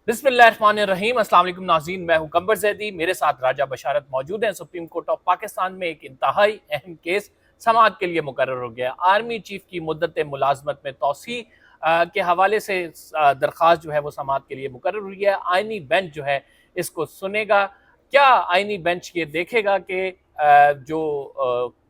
बिस्मिल्लाहिर्रहमानिर्रहीम। अस्सलाम वालेकुम नाज़रीन, मैं हूं कंबर ज़ैदी। मेरे साथ राजा बशारत मौजूद हैं। सुप्रीम कोर्ट ऑफ पाकिस्तान में एक इंतहाई अहम केस समाअत के लिए मुकर्रर हो गया। आर्मी चीफ की मुद्दत मुलाजमत में तौसी के हवाले से दरख्वास्त जो है वो समाअत के लिए मुकर्रर हुई है। आइनी बेंच जो है इसको सुनेगा। क्या आइनी बेंच ये देखेगा कि जो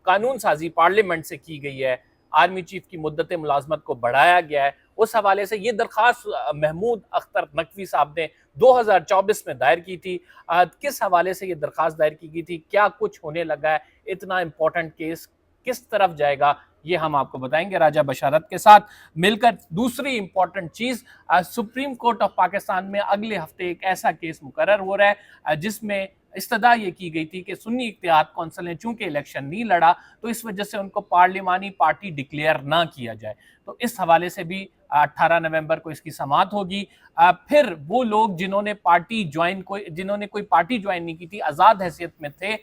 कानून साजी पार्लियामेंट से की गई है, आर्मी चीफ की मुद्दत मुलाजमत को बढ़ाया गया है, उस हवाले से ये दरख्वास्त महमूद अख्तर नकवी साहब ने 2024 में दायर की थी। किस हवाले से ये दरख्वास्त दायर की गई थी, क्या कुछ होने लगा है, इतना इंपॉर्टेंट केस किस तरफ जाएगा, ये हम आपको बताएंगे राजा बशारत के साथ मिलकर। दूसरी इंपॉर्टेंट चीज, सुप्रीम कोर्ट ऑफ पाकिस्तान में अगले हफ्ते एक ऐसा केस मुकर्रर हो रहा है जिसमें इस्तदा ये की गई थी कि सुन्नी इत्तेहाद कौंसिल ने चूंकि इलेक्शन नहीं लड़ा तो इस वजह से उनको पार्लिमानी पार्टी डिक्लेयर ना किया जाए। तो इस हवाले से भी 18 नवंबर को इसकी समाअत होगी। फिर वो लोग जिन्होंने कोई पार्टी ज्वाइन नहीं की थी, आज़ाद हैसियत में थे,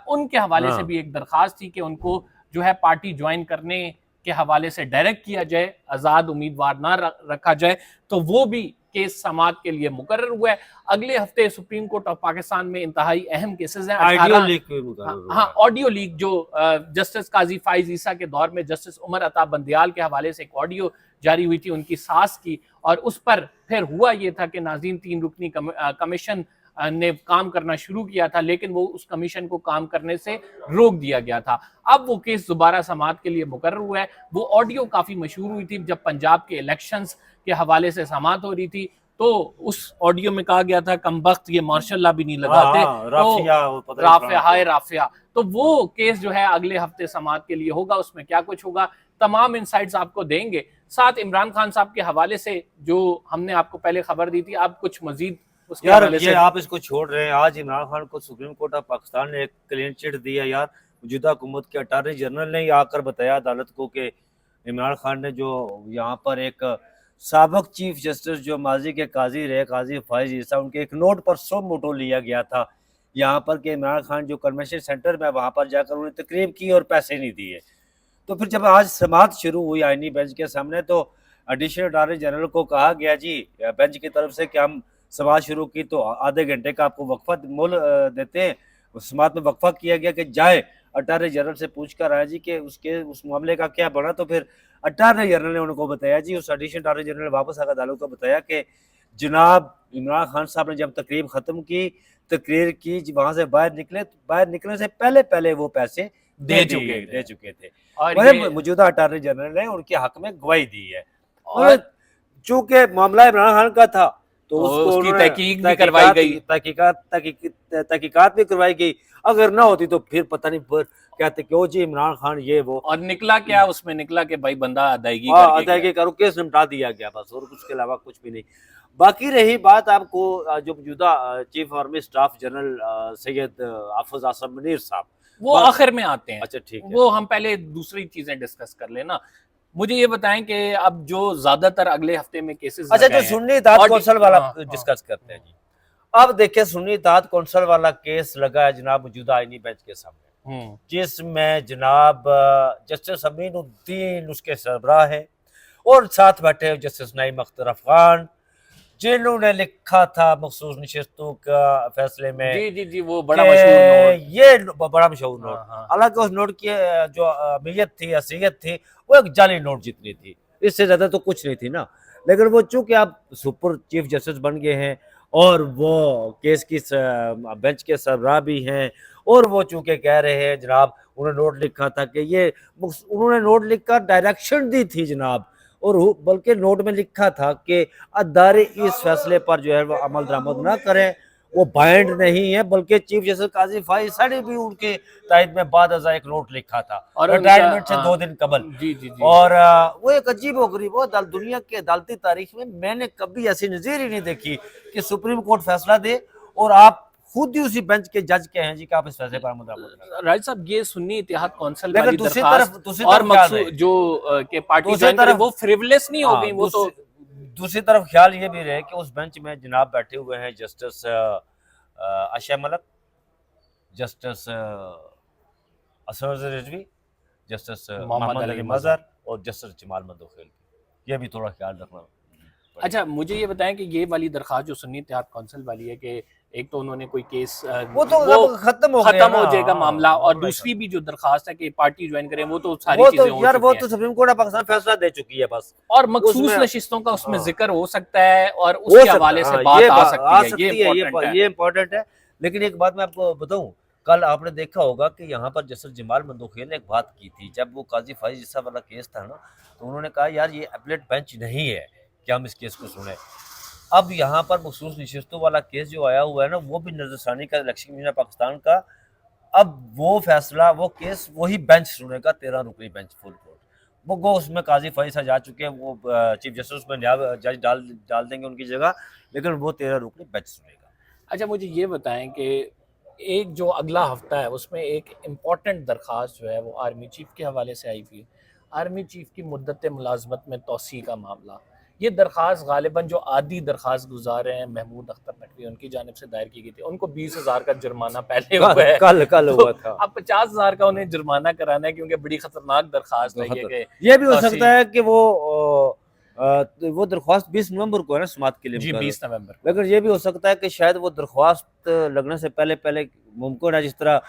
उनके हवाले से भी एक दरख्वास्त थी कि उनको जो है पार्टी ज्वाइन करने के हवाले से डायरेक्ट किया जाए, आज़ाद उम्मीदवार ना रखा जाए। तो वो भी केस समाअत के लिए मुकर्रर हुआ है। अगले हफ्ते सुप्रीम कोर्ट ऑफ पाकिस्तान में इंतहाई अहम केसेस हैं। ऑडियो लीक भी मुकर्रर हुआ हाँ, है। ऑडियो लीक जो जस्टिस काजी फाइज ईसा के दौर में जस्टिस उमर अता बंदियाल के हवाले से एक ऑडियो जारी हुई थी उनकी सास की, और उस पर फिर हुआ ये था कि नाज़रीन 3 रुकनी कमीशन ने काम करना शुरू किया था, लेकिन वो उस कमीशन को काम करने से रोक दिया गया था। अब वो केस दोबारा समाअत के लिए मुकर्रर हुआ है। वो ऑडियो काफ़ी मशहूर हुई थी जब पंजाब के इलेक्शंस के हवाले से समाअत हो रही थी, तो उस ऑडियो में कहा गया था कमबख्त ये मार्शल लॉ भी नहीं लगाते। तो राफिया, हाय राफिया। तो वो केस जो है अगले हफ्ते समाअत के लिए होगा। उसमें क्या कुछ होगा, तमाम इनसाइट्स आपको देंगे। साथ इमरान खान साहब के हवाले से जो हमने आपको पहले खबर दी थी, अब कुछ मजीद उसके यार हवाले ये से। आप इसको छोड़ रहे हैं। आज इमरान खान को सुप्रीम कोर्ट ऑफ पाकिस्तान ने एक क्लीन चिट दी है यार। मौजूदा हुकूमत के अटॉर्नी जनरल ने आकर बताया अदालत को कि इमरान खान ने जो यहाँ पर एक साबिक चीफ जस्टिस जो माजी के काजी रहे, काजी फाइज ईसा, उनके एक नोट पर सो मोटो लिया गया था यहाँ पर कि इमरान खान जो कन्वेंशन सेंटर में वहाँ पर जाकर उन्हें तकरीब की और पैसे नहीं दिए। तो फिर जब आज समाअत शुरू हुई आईनी बेंच के सामने, तो एडिशनल अटॉर्नी जनरल को कहा गया जी बेंच की तरफ से कि हम समाअत शुरू की तो आधे घंटे का आपको वक्फा मोल देते हैं। समाअत में वक्फा किया गया कि जाए अटॉर्नी जनरल से पूछ कर आए जी कि उसके उस मामले का क्या बना। तो फिर अटॉर्नी जनरल ने उनको बताया जी, उस एडिशनल अटॉर्नी जनरल वापस आकर अदालत को बताया कि जनाब इमरान खान साहब ने जब तकरीब ख़त्म की, तकरीर की, वहाँ से बाहर निकले, तो बाहर निकलने से पहले पहले वो पैसे दे चुके थे। और वह ये मौजूदा अटॉर्नी जनरल ने उनके हक में गवाही दी है। और और चूंकि मामला इमरान खान का था तो तो उसको उसकी उन्होंने तहकीक भी करवाई गई। तहकीकात भी करवाई गई। अगर ना होती तो फिर पता नहीं फिर कहते कि ओ जी इमरान खान ये वो। और निकला क्या, उसमें निकला कि भाई बंदा अदायगी हाँ, करके गया। अदायगी करो, केस निपटा दिया गया बस, और कुछ के अलावा कुछ भी नहीं। बाकी रही बात आपको जो मौजूदा chief army staff general Syed Hafiz Asim Munir साहब, वो आखिर में आते हैं। अच्छा ठीक है। वो हम पहले दूसरी चीजें डिस्कस कर लेना। मुझे ये बताएं कि अब जो ज्यादातर अगले हफ्ते में केसेस अच्छा, जो लगाए हैं सुन्नी इत्तेहाद कौंसिल वाला हाँ, डिस्कस करते हैं जी। अब देखिए, सुन्नी इत्तेहाद कौंसिल वाला केस लगा है जनाब मौजूदा आईनी बेंच के सामने, जिसमें जनाब जस्टिस अमीन उद्दीन उसके सरबराह है और साथ बैठे जस्टिस नईम अख्तर अफगान, जिन्होंने लिखा था मखसूस नशिस्तों का फैसले में जी जी जी, वो बड़ा मशहूर नोट। ये बड़ा मशहूर नोट। हाँ, हालांकि उस नोट की जो अहमियत थी, असलियत थी, वो एक जाली नोट जितनी थी, इससे ज्यादा तो कुछ नहीं थी ना। लेकिन वो चूंकि आप सुपर चीफ जस्टिस बन गए हैं और वो केस की बेंच के सरबराह भी हैं, और वो चूंकि कह रहे हैं जनाब उन्होंने नोट लिखा था कि ये, उन्होंने नोट लिखकर डायरेक्शन दी थी जनाब, और बल्कि नोट में लिखा था कि अदारे इस फैसले पर जो है वो अमल दरामद ना करें, वो बाइंड नहीं है, बल्कि चीफ जस्टिस काजी फाइज ने भी उनके तायद में बाद अज़ा एक नोट लिखा था और रिटायरमेंट से 2 दिन कबल। जी जी जी। और वो एक अजीब व गरीब दुनिया की अदालती तारीख में मैंने कभी ऐसी नज़ीर ही नहीं देखी कि सुप्रीम कोर्ट फैसला दे और आप खुद ही उसी बेंच के जज के हैं जी कि आप इस फैसले पर अमल दरामद करें। राज साहब, ये सुन्नी इत्तेहाद कौंसिल लेकिन वाली दूसरी दरखास्त दूसरी और तरफ ख्याल रहे, मकसूद जो के पार्टी दूसरी ज्वाइन करे तरफ वो फ्रिवलेस नहीं हो गई। वो तो दूसरी तरफ ख्याल ये भी रहे कि उस बेंच में जनाब बैठे हुए हैं जस्टिस आशिया मलिक, जस्टिस असर रिजवी, जस्टिस मोहम्मद अली मजहर और जस्टिस जमाल मंदोखेल। ये भी थोड़ा ख्याल रखना। पड़ी। अच्छा मुझे ये बताएं कि ये वाली दरखास्त जो सुन्नी इत्तेहाद कौंसिल वाली है कि एक तो उन्होंने कोई केस वो तो अब खत्म हो गया खत्म हो ना, जाएगा मामला, और मामला ही दूसरी खत्म। भी जो दरखास्त है कि पार्टी ज्वाइन करें, वो तो सारी वो चीजें तो हो यार वो चुकी तो हैं, सुप्रीम कोर्ट ऑफ पाकिस्तान फैसला दे चुकी है बस। और मखसूस उसमें नशिस्तों का उसमें हाँ, जिक्र हो सकता है और हो उसके सकता हवाले है, से हाँ, बात ये आ आ सकती है, ये सकती है, इम्पोर्टेंट है। ये इम्पोर्टेंट है। लेकिन एक बात मैं आपको बताऊं, कल आपने देखा होगा कि यहाँ पर जस्टिस जमाल मंदोखिया ने एक बात की थी, जब वो काजी फाइज ईसा वाला केस था ना, तो उन्होंने कहा यार ये अपीलेट बेंच नहीं है कि हम इस केस को सुने। अब यहाँ पर मखसूस नशिस्तों वाला केस जो आया हुआ है ना, वो भी नजरसानी का इलेक्शन कमीशन पाकिस्तान का, अब वो फैसला, वो केस वही बेंच सुनेगा, 13 रुकनी बेंच फुल कोर्ट। वो उसमें काजी फाइज जा चुके हैं, वो चीफ जस्टिस में जज डाल देंगे उनकी जगह, लेकिन वो 13 रुकनी बेंच सुनेगा। अच्छा मुझे ये बताएं कि एक जो अगला हफ्ता है उसमें एक इम्पॉर्टेंट दरख्वास्त जो है वो आर्मी चीफ के हवाले से आई हुई है, आर्मी चीफ की मुद्दत मुलाजमत में तोसी का मामला। ये दरख्वास्त गालिबन जो आदि दरख्वास्त गुजार हैं महमूद अख्तर नकवी, उनकी जानिब से दायर की गई थी। उनको 20,000 का जुर्माना पहले हुआ है, कल तो हुआ था। अब 50,000 का उन्हें जुर्माना कराना है, क्योंकि बड़ी खतरनाक दरख्वास्त है ये भी हो तोसी। सकता है कि वो दरख्वास्त 20 नवंबर को है ना समात के लिए जी मुकर्रर। 20 नवंबर। लेकिन ये भी हो सकता है कि शायद वो दरख्वास्त लगने से पहले पहले मुमकिन है, जिस तरह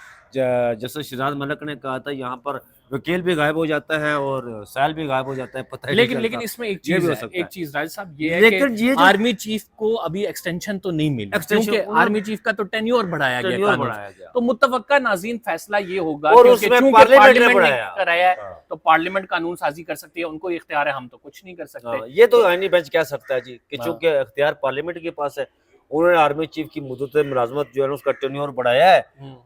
जस्टिस शिराज मलिक ने कहा था, यहाँ पर वकील भी गायब हो जाता है और साल भी गायब हो जाता है, पता ही नहीं लेकिन चलता। इसमें एक ये भी चीज हो है, सकता एक है। चीज राज साहब ये है लेकिन कि ये जो आर्मी चीफ को अभी एक्सटेंशन तो नहीं मिली, Extension क्योंकि उन्होंने- आर्मी चीफ का तो टेन्योर बढ़ाया गया टेन्योर कानून बढ़ाया गया। तो मुतवक्का नाज़रीन फैसला ये होगा, और क्योंकि उसमें चूंकि पार्लियामेंट ने पार्लियामेंट ने बढ़ाया। कराया है, हाँ। तो पार्लियामेंट कानून साजी कर सकती है, उनको इख्तियार है, हम तो कुछ नहीं कर सकते। हाँ, ये तो आईनी बेंच कह सकता है जी कि हाँ। चूंकि इख्तियार पार्लियामेंट के पास है, उन्होंने आर्मी चीफ की मुद्दत मुलाजमत जो है ना उसका टेन्योर बढ़ाया है,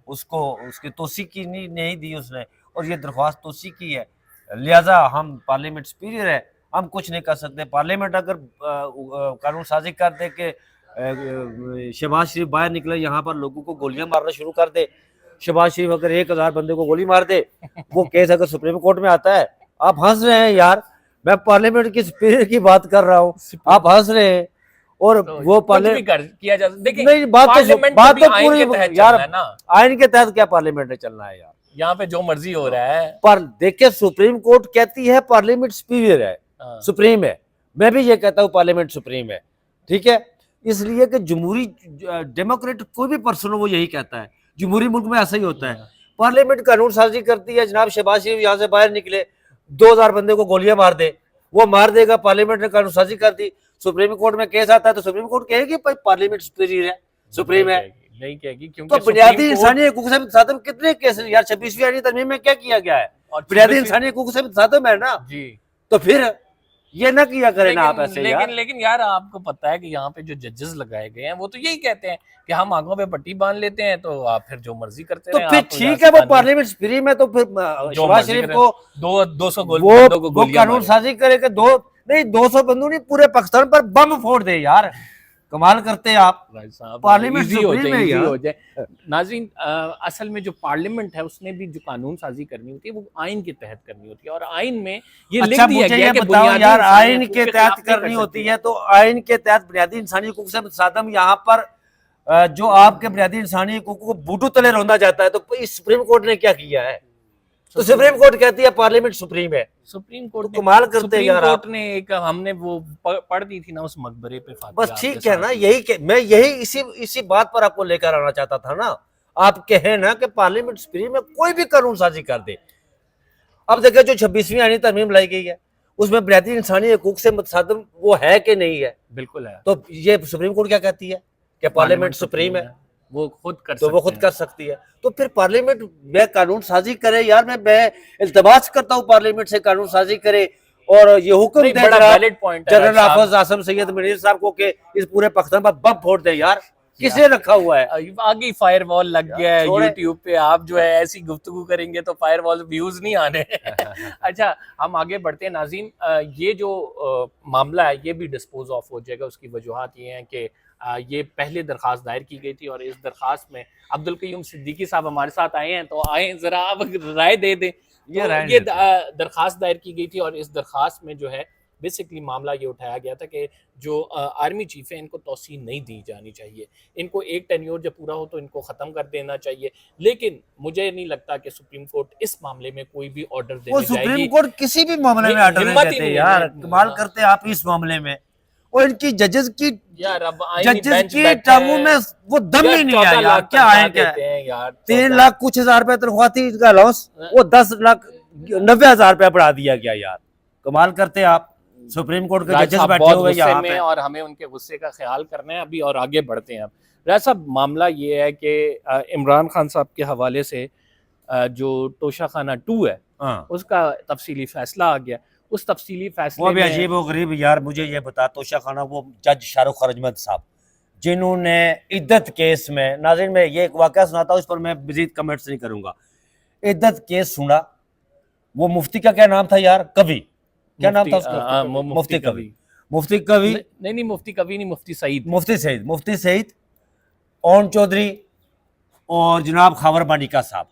उसको उसकी तोसी की नहीं दी उसने, और ये दरख्वास्त तोसी की है, लिहाजा हम पार्लियामेंट सुपीरियर है, हम कुछ नहीं कर सकते। पार्लियामेंट अगर कानून साजी कर दे कि शहबाज शरीफ बाहर निकले, यहाँ पर लोगों को गोलियां मारना शुरू कर दे, शहबाज शरीफ अगर 1,000 बंदे को गोली मार दे, वो केस अगर सुप्रीम कोर्ट में आता है, आप हंस रहे हैं यार, मैं पार्लियामेंट की सुपीरियर की बात कर रहा हूँ, आप हंस रहे हैं। और तो वो कुछ भी किया जा सकता, देखिए नहीं, बात तो आइन के पूरी तहत यार, चलना है ना, आइन के तहत क्या पार्लियामेंट में चलना है यार, यहाँ पे जो मर्जी हो रहा है। पर देखिए सुप्रीम कोर्ट कहती है पार्लियामेंट सुपीरियर है, हाँ। सुप्रीम है, मैं भी ये कहता हूँ पार्लियामेंट सुप्रीम है, ठीक है, इसलिए कि जमहूरी डेमोक्रेट कोई भी पर्सन हो वो यही कहता है, जमहूरी मुल्क में ऐसा ही होता है। पार्लियामेंट कानून साजी करती है, जनाब शहबाज शरीफ यहाँ से बाहर निकले, 2,000 बंदे को गोलियां मार दे, वो मार देगा, पार्लियामेंट ने कानून साजी कर दी, सुप्रीम कोर्ट में केस आता है तो सुप्रीम कोर्ट कहेगी भाई पार्लियामेंट सुपीरियर है, सुप्रीम है, नहीं कहेगी, क्योंकि तो बुनियादी इंसानी हकूक से मुतसादम कितने केस यार 26वीं आईनी तरमीम में क्या किया गया है, बुनियादी इंसानी हकूक से मुतसादम है ना जी, तो फिर ये ना किया करें ना आप ऐसे यार। लेकिन यार आपको पता है कि यहाँ पे जो जजेस लगाए गए हैं वो तो यही कहते हैं कि हम आंखों पे पट्टी बांध लेते हैं, तो आप फिर जो मर्जी करते तो हैं, फिर ठीक है, वो पार्लियामेंट सुप्रीम है, तो फिर शहबाज शरीफ को 200 वो कानून साजी करे कि 200 बंदूक नहीं, पूरे पाकिस्तान पर बम फोड़ दे यार, कमाल करते हैं आप, पार्लियामेंट सुप्रीम है यार। हो जाए नाज़रीन, असल में जो पार्लियामेंट है उसने भी जो कानून साजी करनी होती है वो आइन के तहत करनी होती है, और आइन में ये लिख दिया गया है कि बताओ यार, आइन के तहत करनी होती है तो आइन के तहत बुनियादी इंसानी हकूक से मुतसादम यहाँ पर जो आपके बुनियादी इंसानी हकूक को बूटू तले रौंदा जाता है, तो इस सुप्रीम कोर्ट ने क्या किया है? तो सुप्रीम कोर्ट कहती है पार्लियामेंट सुप्रीम है, सुप्रीम कोर्ट तो कमाल करते हैं यार आप। ने एक हमने वो पढ़ दी थी ना उस मकबरे पे, बस ठीक है ना, मैं इसी बात पर आपको लेकर आना चाहता था ना, आप कहे ना कि पार्लियामेंट सुप्रीम में कोई भी कानून साजी कर दे। अब देखिए जो 26वीं आईनी तरमीम लाई गई है उसमें बुनियादी इंसानी हकूक से मुतसादम वो है कि नहीं है? बिल्कुल है। तो ये सुप्रीम कोर्ट क्या कहती है कि पार्लियामेंट सुप्रीम है, वो खुद कर तो वो खुद कर सकती है, तो फिर पार्लियामेंट में कानून साजी करे यार। मैं इल्तमास करता हूँ पार्लियामेंट से कानून साजी करे और ये हुक्म दे जनरल हाफिज आसम सैयद मुनीर साहब को कि इस पूरे पाकिस्तान पर बम फोड़ दे यार, किसे रखा हुआ है? आगे फायर वॉल लग गया है यूट्यूब पे, आप जो है ऐसी गुफ्तगू करेंगे तो फायर वॉल व्यूज नहीं आने। अच्छा हम आगे बढ़ते हैं नाज़रीन, ये जो मामला है ये भी डिस्पोज ऑफ हो जाएगा। उसकी वजूहात ये हैं कि ये पहले दरख्वास्त दायर की गई थी और इस दरख्वास्त में अब्दुल कयूम सिद्दीकी साहब हमारे साथ आए हैं, तो आए जरा आप राय दे दें। ये दरख्वास्त दायर की गई थी और इस दरख्वास्त में जो है बेसिकली मामला ये उठाया गया था कि जो आर्मी चीफ है इनको तौसीह नहीं दी जानी चाहिए, इनको एक टेन्योर जब पूरा हो तो इनको ख़त्म कर देना चाहिए। लेकिन मुझे नहीं लगता कि सुप्रीम कोर्ट इस मामले में कोई भी ऑर्डर देने जाएगी। सुप्रीम कोर्ट किसी भी मामले में ऑर्डर नहीं देते यार, कमाल करते आप इस मामले में। اور ان کی ججز کی یار اب آئینی ججز بینچ کی بیٹھے ٹرموں ہیں میں وہ دم ہی نہیں 14 ہے یار. لاکھ کیا تنخواہ ہے کیا دیتے ہیں یار 3 لاکھ کچھ ہزار روپے تنخواہ تھی اس کا الاؤنس, وہ 10 لاکھ 90,000 روپے بڑھا دیا گیا یار. کمال کرتے آپ, سپریم کورٹ کے راج ججز صاحب بیٹھے بہت ہوئے غصے یہاں میں پہ. اور ہمیں ان کے غصے کا خیال کرنا ہے ابھی اور آگے بڑھتے ہیں. اب راج صاحب معاملہ یہ ہے کہ عمران خان صاحب کے حوالے سے جو توشہ خانہ 2 ہے ہاں اس کا تفصیلی فیصلہ آ گیا. اس تفصیلی وہ فیصلے بھی میں عجیب و غریب یار. مجھے یہ بتا توشہ خانہ وہ جج شاہ رخ ارجمند صاحب جنہوں نے عدت کیس میں, ناظرین میں یہ ایک واقعہ سناتا ہوں, اس پر میں مزید کمنٹس نہیں کروں گا. عدت کیس سنا, وہ مفتی کا کیا نام تھا یار, کبھی کیا نام تھا اس کا, مفتی کبھی, مفتی کبھی نہیں مفتی کبھی نہیں, مفتی سعید, مفتی سعید, اون چودھری اور جناب خاور بانیکا صاحب,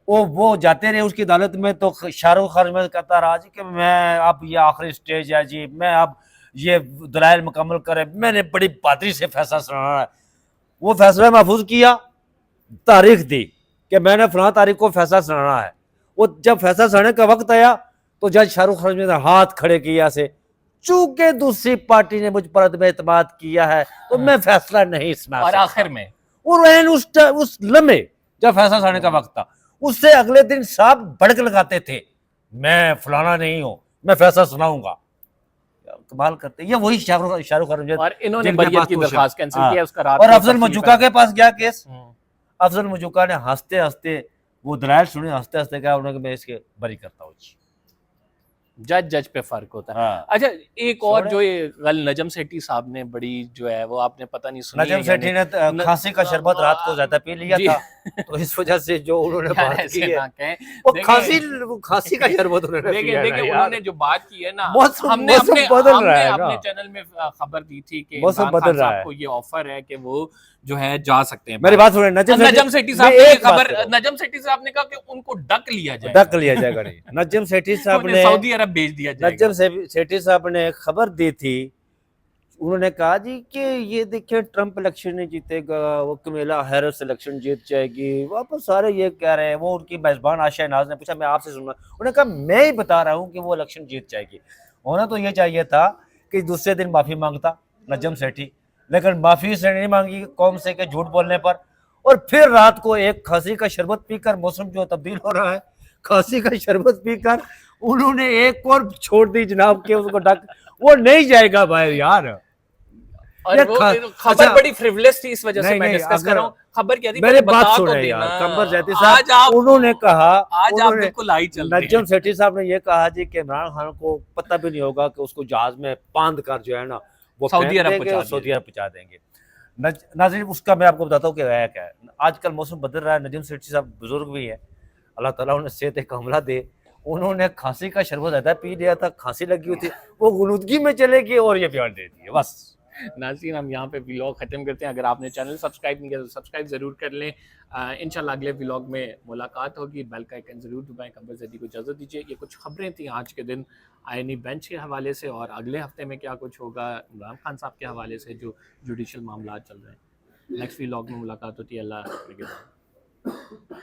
وہ جاتے رہے اس کی عدالت میں. تو شاہ رخ ارجمند کہتا رہا جی کہ میں اب یہ آخری سٹیج ہے جی, میں اب یہ دلائل مکمل کرے, میں نے بڑی بہادری سے فیصلہ سنانا ہے. وہ فیصلہ محفوظ کیا, تاریخ دی کہ میں نے فلاں تاریخ کو فیصلہ سنانا ہے. وہ جب فیصلہ سنانے کا وقت آیا تو جج شاہ رخ ارجمند نے ہاتھ کھڑے کیا سے, چونکہ دوسری پارٹی نے مجھ پر عدم اعتماد کیا ہے تو میں فیصلہ نہیں سنا اور سکتا. آخر میں اور اس لمحے جب فیصلہ سنانے کا وقت تھا, اس سے اگلے دن صاحب بھڑک لگاتے تھے, میں فلانا نہیں ہوں, میں فیصلہ سناؤں گا. کمال کرتے یہ وہی شاہ رخ ارجمند, اور انہوں نے جن کے بریت پاس کی توشہ. درخواست کینسل ہاں. کیا اس کا رات اور کو افضل تفصیل مجوکا کے پاس گیا کیس, ہوں. افضل مجوکا نے ہنستے ہنستے وہ دلائل سنے, ہنستے ہنستے کہا انہوں نے کہ میں اس کے بری کرتا ہوں. جج پہ فرق ہوتا ہے. ہاں. اچھا ایک اور چھوڑے. جو یہ غل نجم سیٹھی صاحب نے بڑی جو ہے وہ آپ نے پتہ نہیں سنی نجم سیٹھی نے کھانسی کا شربت رات کو زیادہ پی لیا تھا, تو اس وجہ سے جو انہوں نے بات کی ہے وہ کھانسی کا شربت انہوں نے دیکھیں پیا ہے دیکھیں یار. انہوں نے جو بات کی ہے نا, موسم ہم نے بدل رہا ہے اپنے نا, چینل میں خبر دی تھی کہ موسم عمران بدل خان رہا صاحب ہے. کو یہ آفر ہے کہ وہ جو ہے جا سکتے ہیں. میری بات سنیں, نجم سیٹھی صاحب نے یہ خبر, نجم سیٹھی صاحب نے کہا کہ ان کو ڈک لیا جائے, ڈک لیا جائے گا نہیں. نجم سیٹھی صاحب انہیں نے, سعودی عرب بھیج دیا جائے گا. نجم سیٹھی صاحب نے خبر دی تھی, انہوں نے کہا جی کہ یہ دیکھیں ٹرمپ الیکشن نہیں جیتے گا, وہ کمیلا ہیرس الیکشن جیت جائے گی. واپس سارے یہ کہہ رہے ہیں, وہ ان کی میزبان عائشہ ناز نے پوچھا میں آپ سے سننا, انہوں نے کہا میں ہی بتا رہا ہوں کہ وہ الیکشن جیت جائے گی. ہونا تو یہ چاہیے تھا کہ دوسرے دن معافی مانگتا نجم سیٹھی, لیکن معافی سے نہیں مانگی قوم سے کہ جھوٹ بولنے پر. اور پھر رات کو ایک کھانسی کا شربت پی کر, موسم جو تبدیل ہو رہا ہے, کھانسی کا شربت پی کر انہوں نے ایک اور چھوڑ دی جناب کہ اس کو ڈک, وہ نہیں جائے گا باہر یار. اور وہ خبر بڑی فریولس تھی, اس وجہ سے میں ڈسکس کر رہا ہوں. خبر کیا تھی میرے پہلے بات بتا تو سنیں دینا. یار, قمر زیدی آج صاحب آپ انہوں نے کہا, آج آپ بالکل آئی چل رہے ہیں. نجم سیٹھی صاحب نے یہ کہا جی کہ عمران خان کو پتہ بھی نہیں ہوگا کہ اس کو جہاز میں باندھ کر جو ہے نا وہ سعودی عرب سعودی عرب پہنچا دیں گے. ناظرین اس کا میں آپ کو بتاتا ہوں کہ ہے کیا ہے. آج کل موسم بدل رہا ہے, نجم سیٹھی صاحب بزرگ بھی ہیں, اللہ تعالیٰ انہیں صحت کاملہ دے. انہوں نے کھانسی کا شربت زیادہ پی لیا تھا, کھانسی لگی ہوئی تھی, وہ غنودگی میں چلے گئے اور یہ بیان دے دیے بس. ناظرین ہم یہاں پہ ولاگ ختم کرتے ہیں. اگر آپ نے چینل سبسکرائب نہیں کیا تو سبسکرائب ضرور کر لیں. انشاءاللہ اگلے ولاگ میں ملاقات ہوگی. بیل کا آئیکن ضرور دبائیں. قمر زیدی کو اجازت دیجیے. یہ کچھ خبریں تھیں آج کے دن آئینی بینچ کے حوالے سے, اور اگلے ہفتے میں کیا کچھ ہوگا عمران خان صاحب کے حوالے سے جو جوڈیشل معاملات چل رہے ہیں. نیکسٹ ولاگ میں ملاقات ہوتی ہے. اللہ حافظ.